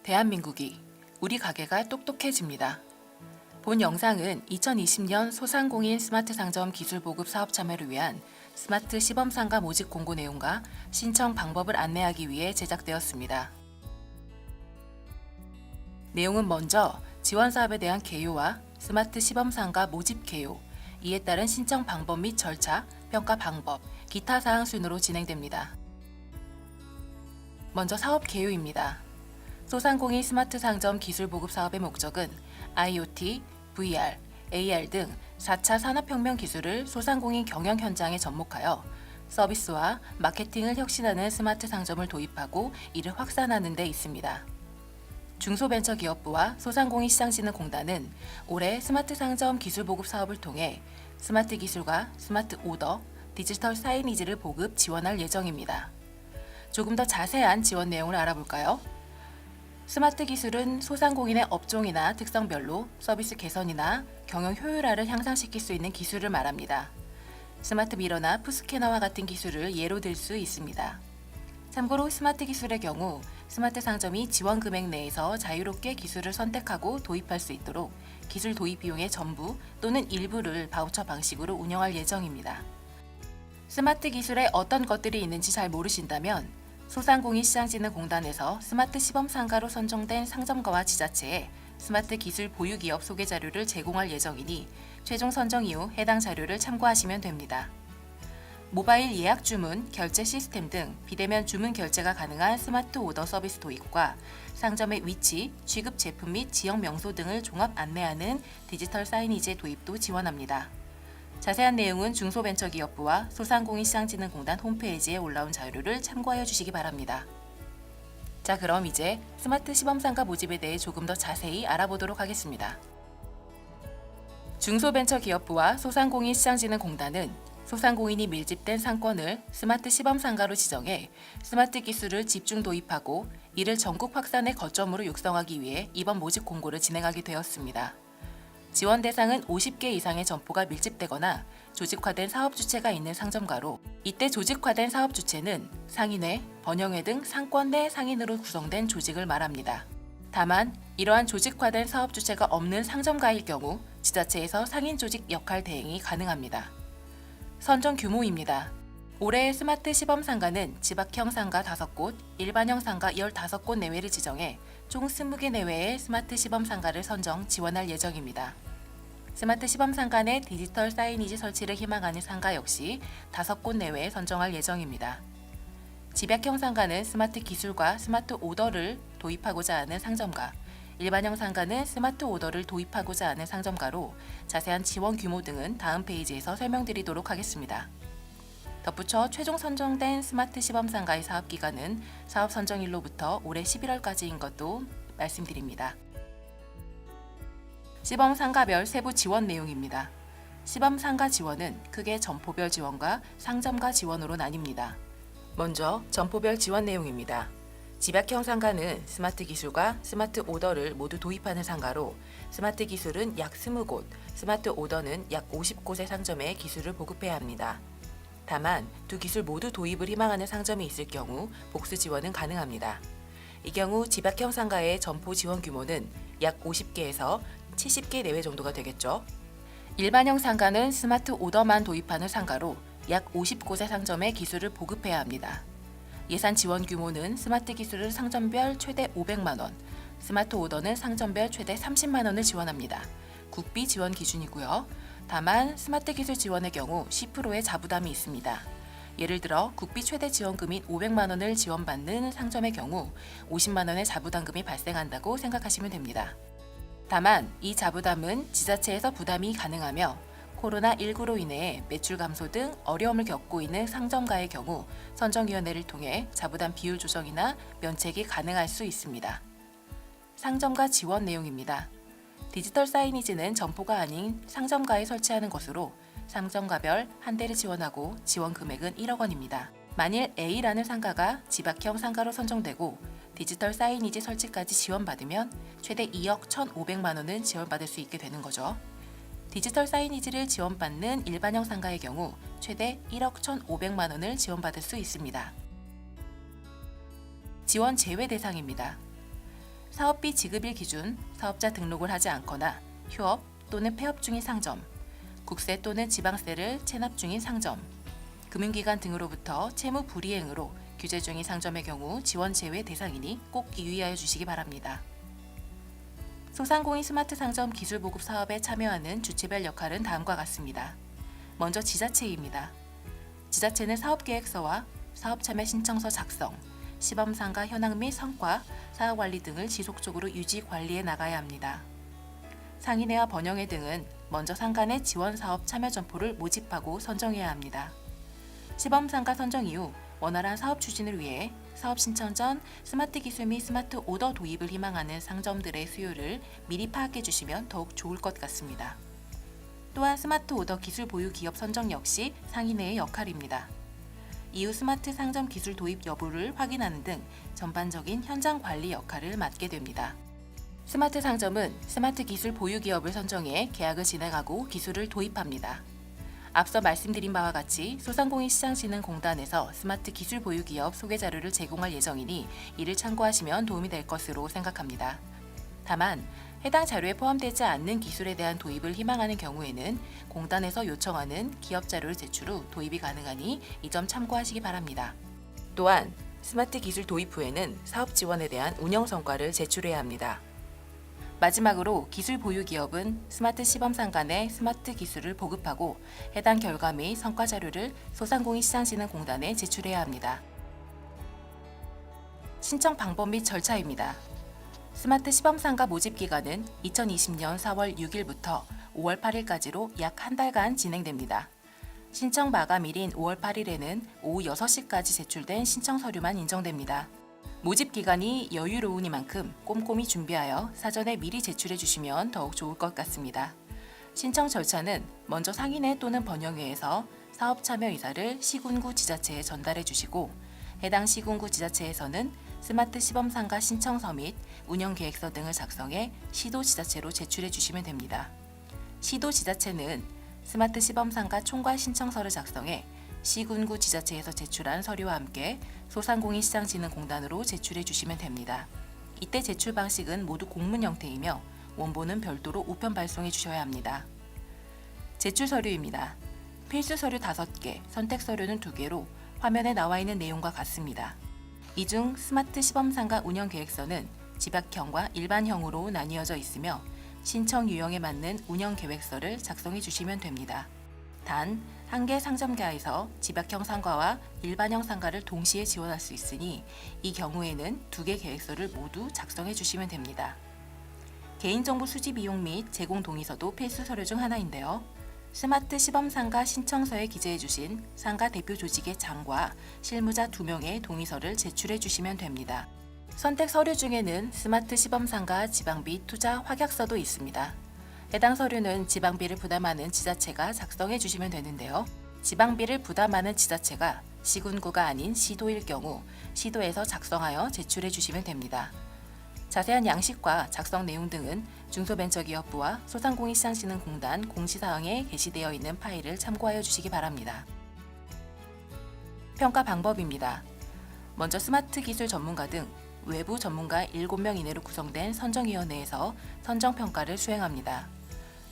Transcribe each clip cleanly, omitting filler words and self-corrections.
대한민국이 우리 가게가 똑똑해집니다. 본 영상은 2020년 소상공인 스마트 상점 기술 보급 사업 참여를 위한 스마트 시범 상가 모집 공고 내용과 신청 방법을 안내하기 위해 제작되었습니다. 내용은 먼저 지원 사업에 대한 개요와 스마트 시범 상가 모집 개요, 이에 따른 신청 방법 및 절차, 평가 방법, 기타 사항 순으로 진행됩니다. 먼저 사업 개요입니다. 소상공인 스마트 상점 기술 보급 사업의 목적은 IoT, VR, AR 등 4차 산업혁명 기술을 소상공인 경영 현장에 접목하여 서비스와 마케팅을 혁신하는 스마트 상점을 도입하고 이를 확산하는 데 있습니다. 중소벤처기업부와 소상공인시장진흥공단은 올해 스마트 상점 기술 보급 사업을 통해 스마트 기술과 스마트 오더, 디지털 사이니지를 보급 지원할 예정입니다. 조금 더 자세한 지원 내용을 알아볼까요? 스마트 기술은 소상공인의 업종이나 특성별로 서비스 개선이나 경영 효율화를 향상시킬 수 있는 기술을 말합니다. 스마트 미러나 푸스캐너와 같은 기술을 예로 들 수 있습니다. 참고로 스마트 기술의 경우 스마트 상점이 지원 금액 내에서 자유롭게 기술을 선택하고 도입할 수 있도록 기술 도입 비용의 전부 또는 일부를 바우처 방식으로 운영할 예정입니다. 스마트 기술에 어떤 것들이 있는지 잘 모르신다면 소상공인시장진흥공단에서 스마트 시범 상가로 선정된 상점가와 지자체에 스마트 기술 보유 기업 소개 자료를 제공할 예정이니 최종 선정 이후 해당 자료를 참고하시면 됩니다. 모바일 예약 주문, 결제 시스템 등 비대면 주문 결제가 가능한 스마트 오더 서비스 도입과 상점의 위치, 취급 제품 및 지역 명소 등을 종합 안내하는 디지털 사이니지의 도입도 지원합니다. 자세한 내용은 중소벤처기업부와 소상공인시장진흥공단 홈페이지에 올라온 자료를 참고하여 주시기 바랍니다. 자, 그럼 이제 스마트 시범상가 모집에 대해 조금 더 자세히 알아보도록 하겠습니다. 중소벤처기업부와 소상공인시장진흥공단은 소상공인이 밀집된 상권을 스마트 시범상가로 지정해 스마트 기술을 집중 도입하고 이를 전국 확산의 거점으로 육성하기 위해 이번 모집 공고를 진행하게 되었습니다. 지원 대상은 50개 이상의 점포가 밀집되거나 조직화된 사업 주체가 있는 상점가로, 이때 조직화된 사업 주체는 상인회, 번영회 등 상권 내 상인으로 구성된 조직을 말합니다. 다만 이러한 조직화된 사업 주체가 없는 상점가일 경우 지자체에서 상인 조직 역할 대행이 가능합니다. 선정 규모입니다. 올해의 스마트 시범 상가는 지박형 상가 5곳, 일반형 상가 15곳 내외를 지정해 총 20개 내외의 스마트 시범 상가를 선정 지원할 예정입니다. 스마트 시범 상가 내 디지털 사이니지 설치를 희망하는 상가 역시 5곳 내외에 선정할 예정입니다. 집약형 상가는 스마트 기술과 스마트 오더를 도입하고자 하는 상점가, 일반형 상가는 스마트 오더를 도입하고자 하는 상점가로 자세한 지원 규모 등은 다음 페이지에서 설명드리도록 하겠습니다. 덧붙여 최종 선정된 스마트 시범 상가의 사업 기간은 사업 선정일로부터 올해 11월까지인 것도 말씀드립니다. 시범 상가별 세부 지원 내용입니다. 시범 상가 지원은 크게 점포별 지원과 상점가 지원으로 나뉩니다. 먼저 점포별 지원 내용입니다. 집약형 상가는 스마트 기술과 스마트 오더를 모두 도입하는 상가로 스마트 기술은 약 20곳, 스마트 오더는 약 50곳의 상점에 기술을 보급해야 합니다. 다만 두 기술 모두 도입을 희망하는 상점이 있을 경우 복수 지원은 가능합니다. 이 경우 집약형 상가의 점포 지원 규모는 약 50개에서 70개 내외 정도가 되겠죠. 일반형 상가는 스마트 오더만 도입하는 상가로 약 50곳의 상점에 기술을 보급해야 합니다. 예산 지원 규모는 스마트 기술은 상점별 최대 500만 원, 스마트 오더는 상점별 최대 30만 원을 지원합니다. 국비 지원 기준이고요. 다만 스마트 기술 지원의 경우 10%의 자부담이 있습니다. 예를 들어 국비 최대 지원금인 500만 원을 지원받는 상점의 경우 50만 원의 자부담금이 발생한다고 생각하시면 됩니다. 다만 이 자부담은 지자체에서 부담이 가능하며 코로나19로 인해 매출 감소 등 어려움을 겪고 있는 상점가의 경우 선정위원회를 통해 자부담 비율 조정이나 면책이 가능할 수 있습니다. 상점가 지원 내용입니다. 디지털 사이니지는 점포가 아닌 상점가에 설치하는 것으로 상점가별 한 대를 지원하고 지원 금액은 1억 원입니다. 만일 A라는 상가가 집약형 상가로 선정되고 디지털 사이니지 설치까지 지원받으면 최대 2억 1,500만 원은 지원받을 수 있게 되는 거죠. 디지털 사이니지를 지원받는 일반형 상가의 경우 최대 1억 1,500만 원을 지원받을 수 있습니다. 지원 제외 대상입니다. 사업비 지급일 기준 사업자 등록을 하지 않거나 휴업 또는 폐업 중인 상점, 국세 또는 지방세를 체납 중인 상점, 금융기관 등으로부터 채무 불이행으로 규제 중인 상점의 경우 지원 제외 대상이니 꼭 유의하여 주시기 바랍니다. 소상공인 스마트 상점 기술 보급 사업에 참여하는 주체별 역할은 다음과 같습니다. 먼저 지자체입니다. 지자체는 사업계획서와 사업참여 신청서 작성, 시범상가 현황 및 성과, 사업관리 등을 지속적으로 유지 관리해 나가야 합니다. 상인회와 번영회 등은 먼저 상가 내 지원사업 참여 점포를 모집하고 선정해야 합니다. 시범상가 선정 이후 원활한 사업 추진을 위해 사업 신청 전 스마트 기술 및 스마트 오더 도입을 희망하는 상점들의 수요를 미리 파악해 주시면 더욱 좋을 것 같습니다. 또한 스마트 오더 기술 보유 기업 선정 역시 상인회의 역할입니다. 이후 스마트 상점 기술 도입 여부를 확인하는 등 전반적인 현장 관리 역할을 맡게 됩니다. 스마트 상점은 스마트 기술 보유 기업을 선정해 계약을 진행하고 기술을 도입합니다. 앞서 말씀드린 바와 같이 소상공인시장진흥공단에서 스마트 기술 보유 기업 소개 자료를 제공할 예정이니 이를 참고하시면 도움이 될 것으로 생각합니다. 다만 해당 자료에 포함되지 않는 기술에 대한 도입을 희망하는 경우에는 공단에서 요청하는 기업 자료를 제출 후 도입이 가능하니 이 점 참고하시기 바랍니다. 또한 스마트 기술 도입 후에는 사업 지원에 대한 운영 성과를 제출해야 합니다. 마지막으로 기술 보유 기업은 스마트 시범상가 내 스마트 기술을 보급하고 해당 결과 및 성과 자료를 소상공인시장진흥공단에 제출해야 합니다. 신청 방법 및 절차입니다. 스마트 시범상가 모집 기간은 2020년 4월 6일부터 5월 8일까지로 약 한 달간 진행됩니다. 신청 마감일인 5월 8일에는 오후 6시까지 제출된 신청 서류만 인정됩니다. 모집 기간이 여유로우니만큼 꼼꼼히 준비하여 사전에 미리 제출해 주시면 더욱 좋을 것 같습니다. 신청 절차는 먼저 상인회 또는 번영회에서 사업 참여 의사를 시군구 지자체에 전달해 주시고 해당 시군구 지자체에서는 스마트 시범상가 신청서 및 운영계획서 등을 작성해 시도 지자체로 제출해 주시면 됩니다. 시도 지자체는 스마트 시범상가 총괄 신청서를 작성해 시군구 지자체에서 제출한 서류와 함께 소상공인시장진흥공단으로 제출해 주시면 됩니다. 이때 제출 방식은 모두 공문 형태이며 원본은 별도로 우편 발송해 주셔야 합니다. 제출 서류입니다. 필수 서류 5개, 선택 서류는 2개로 화면에 나와 있는 내용과 같습니다. 이 중 스마트 시범상가 운영계획서는 집약형과 일반형으로 나뉘어져 있으며 신청 유형에 맞는 운영계획서를 작성해 주시면 됩니다. 단, 한 개 상점가에서 집약형 상가와 일반형 상가를 동시에 지원할 수 있으니 이 경우에는 2개 계획서를 모두 작성해 주시면 됩니다. 개인정보 수집 이용 및 제공 동의서도 필수 서류 중 하나인데요. 스마트 시범상가 신청서에 기재해 주신 상가 대표 조직의 장과 실무자 2명의 동의서를 제출해 주시면 됩니다. 선택 서류 중에는 스마트 시범상가 지방비 투자 확약서도 있습니다. 해당 서류는 지방비를 부담하는 지자체가 작성해 주시면 되는데요. 지방비를 부담하는 지자체가 시군구가 아닌 시도일 경우 시도에서 작성하여 제출해 주시면 됩니다. 자세한 양식과 작성 내용 등은 중소벤처기업부와 소상공인시장진흥공단 공지사항에 게시되어 있는 파일을 참고하여 주시기 바랍니다. 평가 방법입니다. 먼저 스마트 기술 전문가 등 외부 전문가 7명 이내로 구성된 선정위원회에서 선정평가를 수행합니다.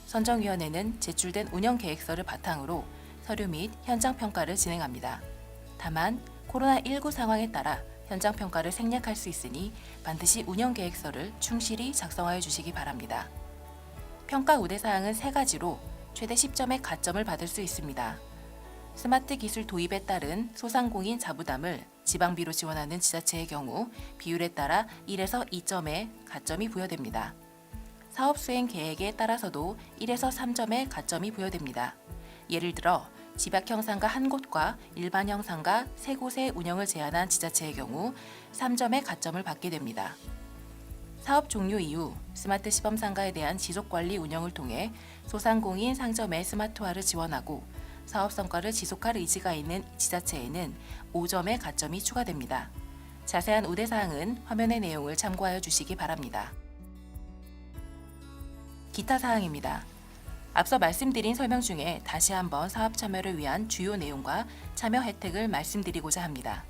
선정위원회는 제출된 운영계획서를 바탕으로 서류 및 현장평가를 진행합니다. 다만 코로나19 상황에 따라 현장평가를 생략할 수 있으니 반드시 운영계획서를 충실히 작성하여 주시기 바랍니다. 평가 우대사항은 3가지로 최대 10점의 가점을 받을 수 있습니다. 스마트 기술 도입에 따른 소상공인 자부담을 지방비로 지원하는 지자체의 경우 비율에 따라 1에서 2점의 가점이 부여됩니다. 사업 수행 계획에 따라서도 1에서 3점의 가점이 부여됩니다. 예를 들어 집약형 상가 1곳과 일반형 상가 3곳의 운영을 제한한 지자체의 경우 3점의 가점을 받게 됩니다. 사업 종료 이후 스마트 시범 상가에 대한 지속관리 운영을 통해 소상공인 상점의 스마트화를 지원하고 사업 성과를 지속할 의지가 있는 지자체에는 5점의 가점이 추가됩니다. 자세한 우대사항은 화면의 내용을 참고하여 주시기 바랍니다. 기타 사항입니다. 앞서 말씀드린 설명 중에 다시 한번 사업 참여를 위한 주요 내용과 참여 혜택을 말씀드리고자 합니다.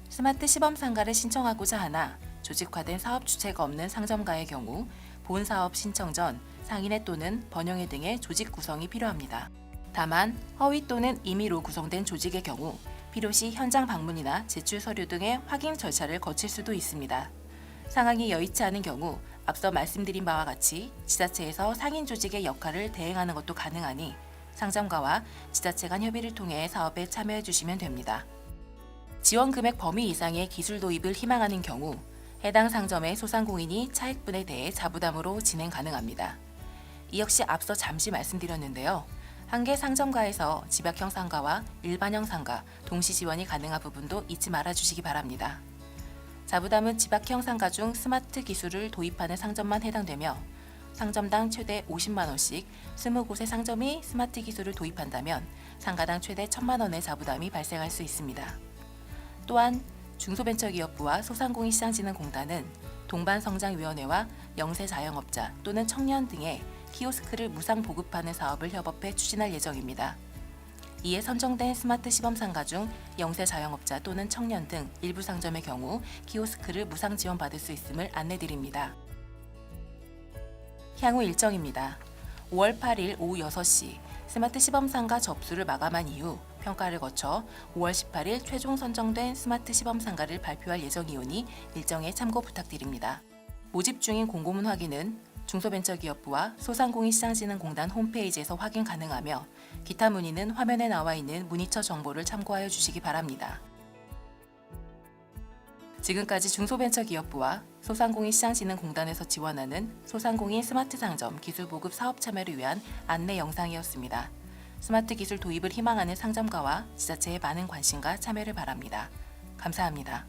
스마트 시범 상가를 신청하고자 하나 조직화된 사업 주체가 없는 상점가의 경우 본 사업 신청 전 상인회 또는 번영회 등의 조직 구성이 필요합니다. 다만 허위 또는 임의로 구성된 조직의 경우 필요시 현장 방문이나 제출 서류 등의 확인 절차를 거칠 수도 있습니다. 상황이 여의치 않은 경우 앞서 말씀드린 바와 같이 지자체에서 상인 조직의 역할을 대행하는 것도 가능하니 상점가와 지자체 간 협의를 통해 사업에 참여해 주시면 됩니다. 지원 금액 범위 이상의 기술 도입을 희망하는 경우 해당 상점의 소상공인이 차액분에 대해 자부담으로 진행 가능합니다. 이 역시 앞서 잠시 말씀드렸는데요. 한개 상점가에서 집약형 상가와 일반형 상가 동시 지원이 가능한 부분도 잊지 말아 주시기 바랍니다. 자부담은 집약형 상가 중 스마트 기술을 도입하는 상점만 해당되며 상점당 최대 50만 원씩 20곳의 상점이 스마트 기술을 도입한다면 상가당 최대 1,000만 원의 자부담이 발생할 수 있습니다. 또한 중소벤처기업부와 소상공인시장진흥공단은 동반성장위원회와 영세자영업자 또는 청년 등의 키오스크를 무상 보급하는 사업을 협업해 추진할 예정입니다. 이에 선정된 스마트 시범상가 중 영세자영업자 또는 청년 등 일부 상점의 경우 키오스크를 무상 지원받을 수 있음을 안내드립니다. 향후 일정입니다. 5월 8일 오후 6시 스마트 시범상가 접수를 마감한 이후 평가를 거쳐 5월 18일 최종 선정된 스마트 시범상가를 발표할 예정이오니 일정에 참고 부탁드립니다. 모집 중인 공고문 확인은 중소벤처기업부와 소상공인시장진흥공단 홈페이지에서 확인 가능하며 기타 문의는 화면에 나와 있는 문의처 정보를 참고하여 주시기 바랍니다. 지금까지 중소벤처기업부와 소상공인시장진흥공단에서 지원하는 소상공인 스마트 상점 기술 보급 사업 참여를 위한 안내 영상이었습니다. 스마트 기술 도입을 희망하는 상점가와 지자체의 많은 관심과 참여를 바랍니다. 감사합니다.